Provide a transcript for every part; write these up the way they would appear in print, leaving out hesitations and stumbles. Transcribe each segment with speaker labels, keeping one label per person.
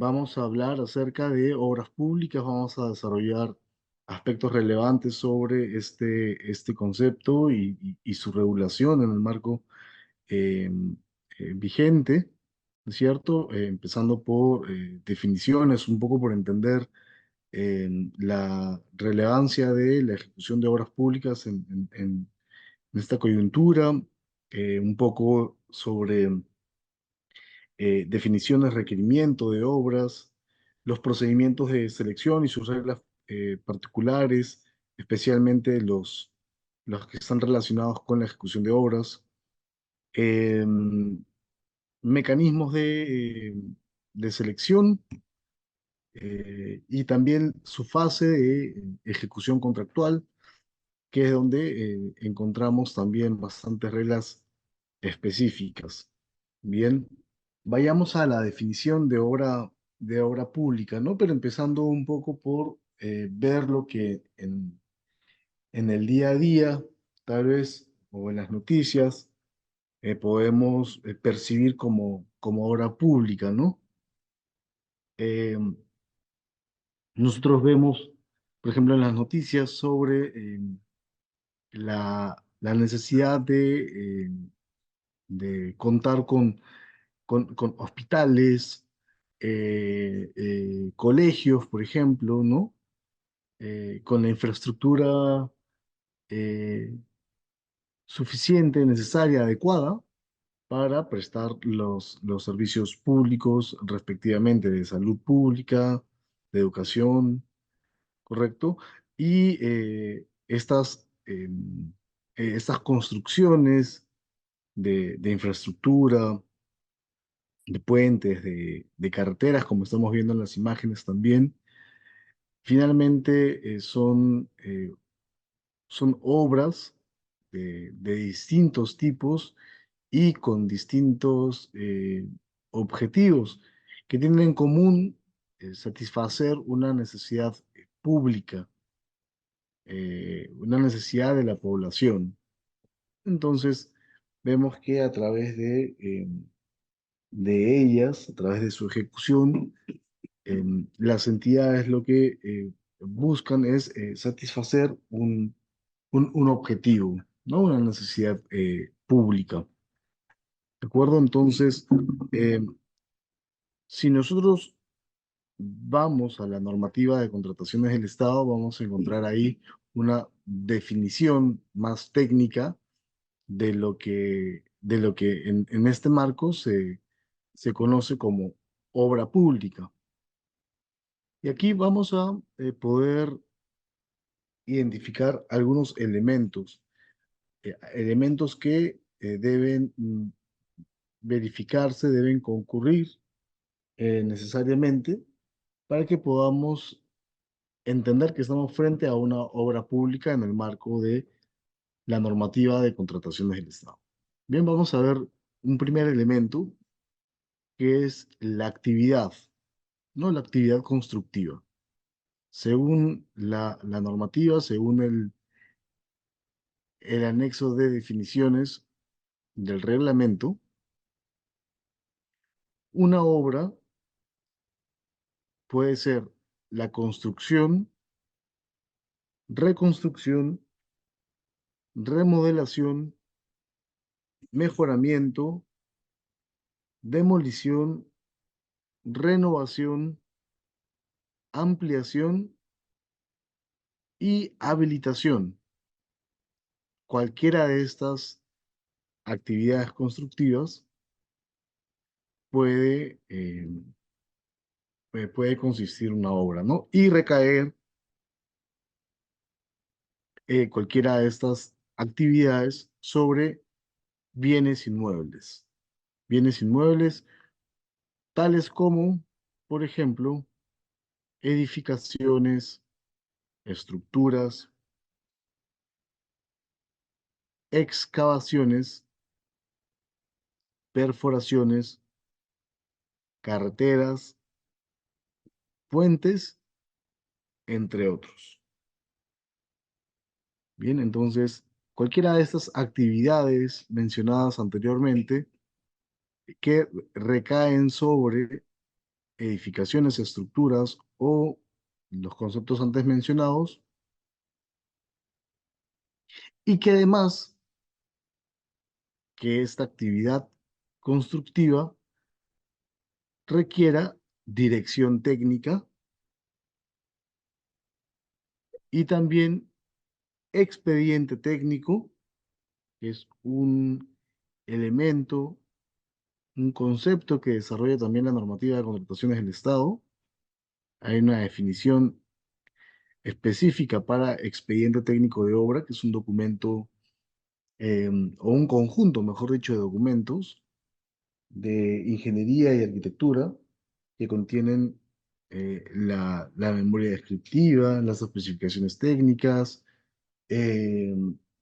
Speaker 1: vamos a hablar acerca de obras públicas, vamos a desarrollar aspectos relevantes sobre este concepto y su regulación en el marco eh, vigente, ¿no es cierto? Empezando por definiciones, un poco por entender la relevancia de la ejecución de obras públicas en esta coyuntura, un poco sobre definiciones, requerimiento de obras, los procedimientos de selección y sus reglas particulares, especialmente los que están relacionados con la ejecución de obras, eh, mecanismos de selección y también su fase de ejecución contractual, que es donde encontramos también bastantes reglas específicas. Bien, vayamos a la definición de obra pública, ¿no? Pero empezando un poco por ver lo que en el día a día, tal vez, o en las noticias, podemos percibir como obra pública, ¿no? Eh, Nosotros vemos, por ejemplo, en las noticias sobre la necesidad de contar con hospitales, colegios, por ejemplo, ¿no? Con la infraestructura eh, suficiente, necesaria, adecuada para prestar los servicios públicos respectivamente de salud pública, de educación, ¿correcto? Y estas construcciones de infraestructura, de puentes, de carreteras, como estamos viendo en las imágenes también, finalmente son obras de distintos tipos y con distintos objetivos que tienen en común satisfacer una necesidad pública, una necesidad de la población. Entonces, vemos que a través de ellas, a través de su ejecución, las entidades lo que buscan es satisfacer un objetivo, ¿no? Una necesidad pública. ¿De acuerdo? Entonces, eh, si nosotros vamos a la normativa de contrataciones del Estado, vamos a encontrar ahí una definición más técnica de lo que en este marco se conoce como obra pública. Y aquí vamos a poder identificar algunos elementos que deben verificarse, deben concurrir necesariamente para que podamos entender que estamos frente a una obra pública en el marco de la normativa de contrataciones del Estado. Bien, vamos a ver un primer elemento que es la actividad, ¿no? La actividad constructiva. Según la normativa, según el anexo de definiciones del reglamento, una obra puede ser la construcción, reconstrucción, remodelación, mejoramiento, demolición, renovación, ampliación y habilitación. Cualquiera de estas actividades constructivas puede, puede consistir una obra, ¿no? Y recaer cualquiera de estas actividades sobre bienes inmuebles. Bienes inmuebles tales como, por ejemplo, edificaciones, estructuras, excavaciones, perforaciones, carreteras, puentes, entre otros. Bien, entonces, cualquiera de estas actividades mencionadas anteriormente que recaen sobre edificaciones, estructuras o los conceptos antes mencionados, y que además que esta actividad constructiva requiera dirección técnica y también expediente técnico, que es un elemento, un concepto que desarrolla también la normativa de contrataciones del Estado. Hay una definición específica para expediente técnico de obra, que es un documento o un conjunto, mejor dicho, de documentos de ingeniería y arquitectura que contienen la memoria descriptiva, las especificaciones técnicas, eh,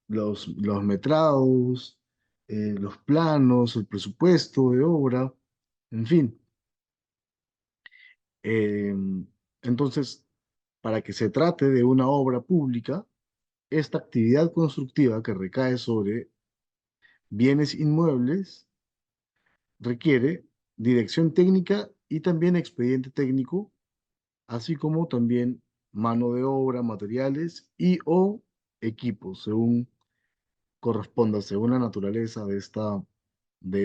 Speaker 1: los metrados, los planos, el presupuesto de obra, en fin. Eh, entonces, para que se trate de una obra pública, esta actividad constructiva que recae sobre bienes inmuebles requiere dirección técnica y también expediente técnico, así como también mano de obra, materiales y o equipos, según corresponda, según la naturaleza de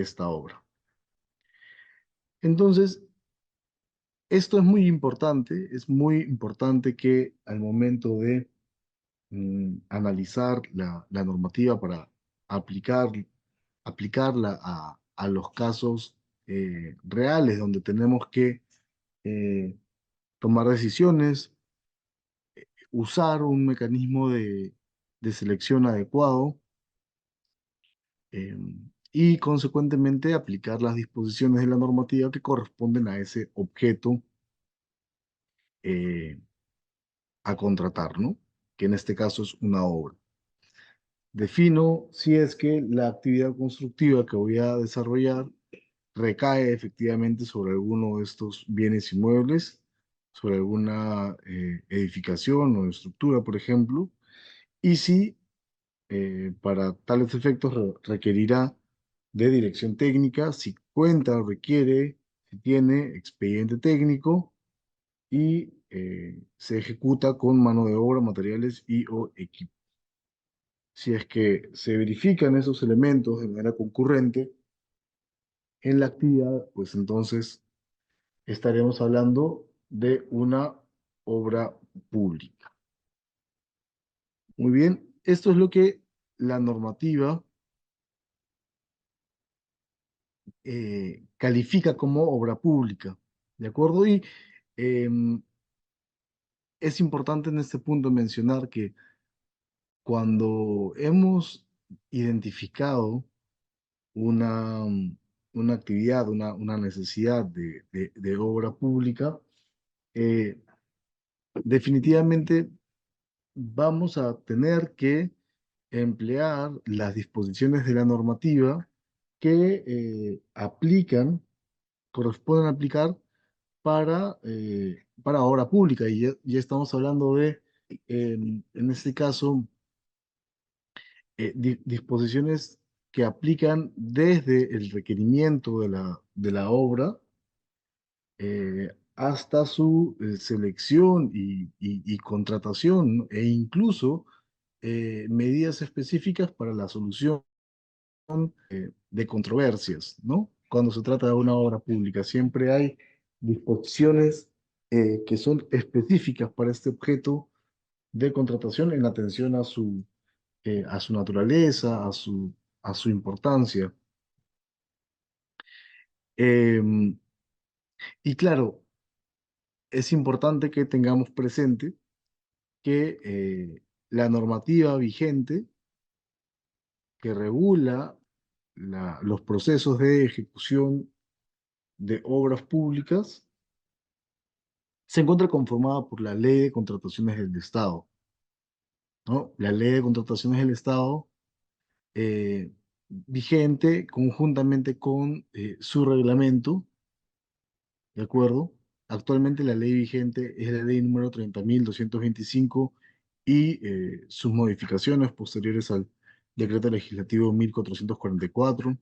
Speaker 1: esta obra. Entonces, esto es muy importante que al momento de analizar la normativa para aplicar, aplicarla a los casos reales donde tenemos que eh, tomar decisiones, usar un mecanismo de selección adecuado eh, y consecuentemente aplicar las disposiciones de la normativa que corresponden a ese objeto eh, a contratar, ¿no? Que en este caso es una obra. Defino si es que la actividad constructiva que voy a desarrollar recae efectivamente sobre alguno de estos bienes inmuebles, sobre alguna edificación o estructura, por ejemplo, y si para tales efectos requerirá de dirección técnica, si cuenta o requiere, si tiene expediente técnico y se ejecuta con mano de obra, materiales y o equipo. Si es que se verifican esos elementos de manera concurrente en la actividad, pues entonces estaremos hablando de una obra pública. Muy bien, esto es lo que la normativa califica como obra pública, ¿de acuerdo? Y em, es importante en este punto mencionar que cuando hemos identificado una, una actividad, una necesidad de obra pública, eh, definitivamente vamos a tener que emplear las disposiciones de la normativa que corresponden aplicar para obra pública. Y ya estamos hablando de, en este caso, disposiciones que aplican desde el requerimiento de la obra hasta su selección y contratación, ¿no? E incluso medidas específicas para la solución de controversias, ¿no? Cuando se trata de una obra pública, siempre hay disposiciones que son específicas para este objeto de contratación en atención a su naturaleza, a su importancia. Em, y claro, es importante que tengamos presente que la normativa vigente que regula los procesos de ejecución de obras públicas se encuentra conformada por la Ley de Contrataciones del Estado, ¿no? La Ley de Contrataciones del Estado vigente conjuntamente con su reglamento, ¿de acuerdo? Actualmente la ley vigente es la ley número 30.225 y sus modificaciones posteriores al decreto legislativo 1444.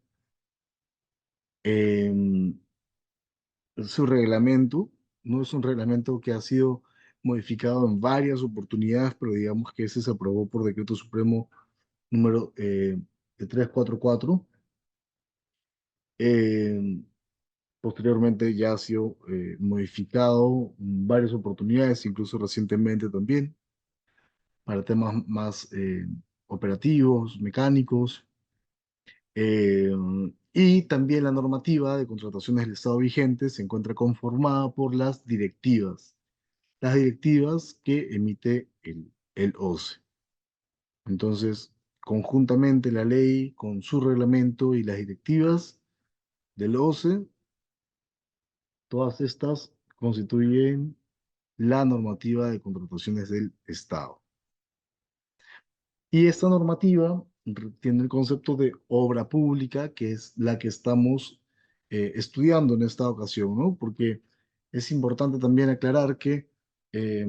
Speaker 1: su reglamento, no es un reglamento que ha sido modificado en varias oportunidades, pero digamos que ese se aprobó por decreto supremo número 344. Eh, Posteriormente ya ha sido modificado en varias oportunidades, incluso recientemente también, para temas más operativos, mecánicos. Eh, y también la normativa de contrataciones del Estado vigente se encuentra conformada por las directivas que emite el OCE. Entonces, conjuntamente la ley con su reglamento y las directivas del OCE, todas estas constituyen la normativa de contrataciones del Estado. Y esta normativa tiene el concepto de obra pública, que es la que estamos estudiando en esta ocasión, ¿no? Porque es importante también aclarar que eh,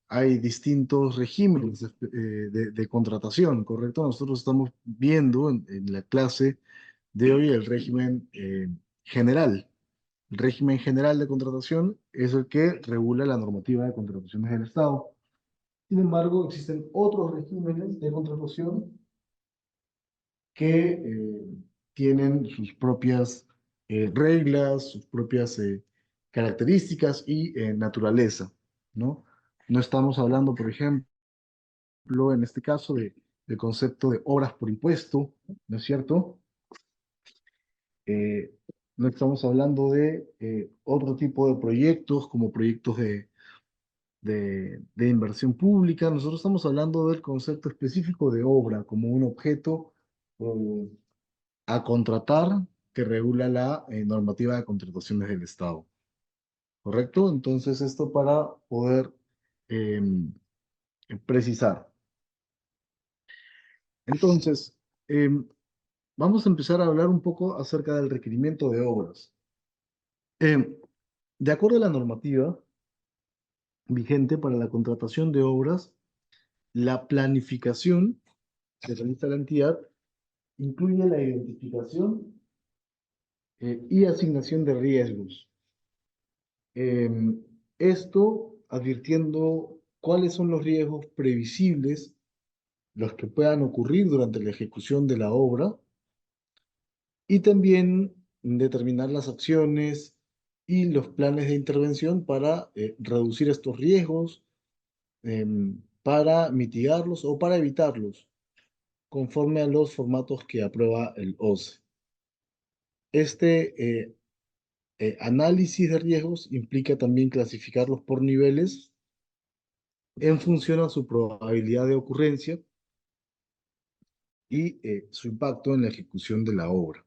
Speaker 1: hay distintos regímenes de contratación, ¿correcto? Nosotros estamos viendo en la clase de hoy el régimen general. El régimen general de contratación es el que regula la normativa de contrataciones del Estado. Sin embargo, existen otros regímenes de contratación que tienen sus propias reglas, sus propias características y naturaleza, ¿no? No estamos hablando, por ejemplo, en este caso, del concepto de obras por impuesto, ¿no es cierto? Eh, no estamos hablando de otro tipo de proyectos, como proyectos de inversión pública. Nosotros estamos hablando del concepto específico de obra como un objeto eh, a contratar que regula la normativa de contrataciones del Estado. ¿Correcto? Entonces, esto para poder eh, precisar. Entonces, eh, vamos a empezar a hablar un poco acerca del requerimiento de obras. Eh, de acuerdo a la normativa vigente para la contratación de obras, la planificación que realiza la entidad incluye la identificación y asignación de riesgos. Eh, Esto advirtiendo cuáles son los riesgos previsibles, los que puedan ocurrir durante la ejecución de la obra, y también determinar las acciones y los planes de intervención para reducir estos riesgos, eh, para mitigarlos o para evitarlos, conforme a los formatos que aprueba el OCE. Este análisis de riesgos implica también clasificarlos por niveles en función a su probabilidad de ocurrencia y su impacto en la ejecución de la obra.